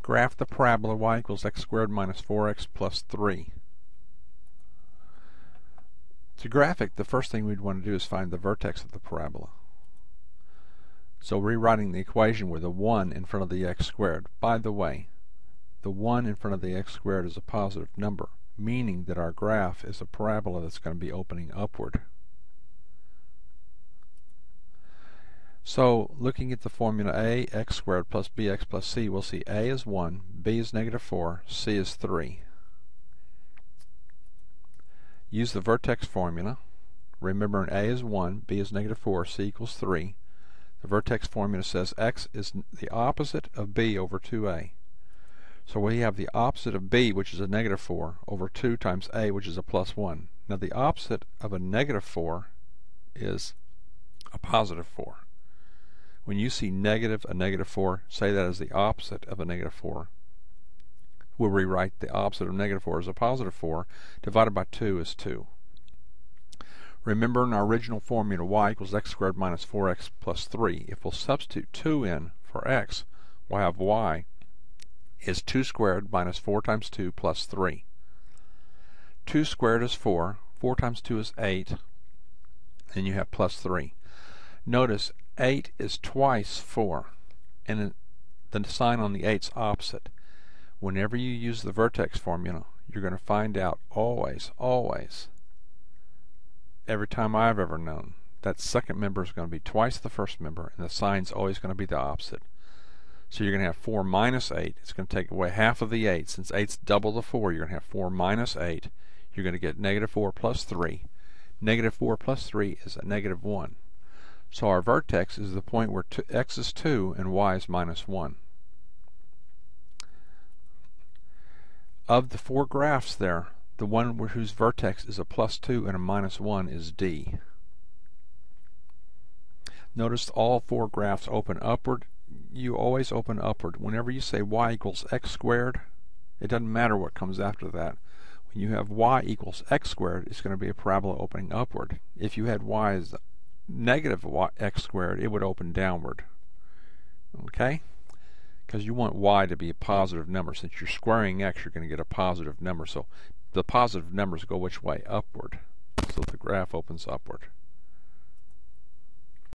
Graph the parabola y equals x squared minus 4x plus 3. To graph it, the first thing we'd want to do is find the vertex of the parabola. So rewriting the equation with a 1 in front of the x squared. By the way, the 1 in front of the x squared is a positive number, meaning that our graph is a parabola that's going to be opening upward. So looking at the formula a x squared plus bx plus c, we'll see a is 1, b is negative 4, c is 3. Use the vertex formula. Remembering a is 1, b is negative 4, c equals 3. The vertex formula says x is the opposite of b over 2a. So we have the opposite of b, which is a negative 4, over 2 times a, which is a plus 1. Now the opposite of a negative 4 is a positive 4. When you see a negative 4, say that as the opposite of a negative 4. We'll rewrite the opposite of negative 4 as a positive 4. Divided by 2 is 2. Remember in our original formula y equals x squared minus 4x plus 3. If we'll substitute 2 in for x, we'll have y is 2 squared minus 4 times 2 plus 3. 2 squared is 4. 4 times 2 is 8. And you have plus 3. Notice 8 is twice 4. And the sign on the 8's opposite. Whenever you use the vertex formula, you're going to find out always, every time I've ever known, that second member is going to be twice the first member, and the sign's always going to be the opposite. So you're going to have 4 minus 8. It's going to take away half of the 8. Since 8's double the 4, you're going to have 4 minus 8. You're going to get negative 4 plus 3. Negative 4 plus 3 is a negative 1. So our vertex is the point where x is 2 and y is minus 1. Of the 4 graphs there, the one whose vertex is a plus 2 and a minus 1 is D. Notice all 4 graphs open upward. You always open upward. Whenever you say y equals x squared, it doesn't matter what comes after that. When you have y equals x squared, it's going to be a parabola opening upward. If you had y as negative x squared, it would open downward. Okay? Because you want y to be a positive number. Since you're squaring x, you're going to get a positive number. So the positive numbers go which way? Upward. So the graph opens upward.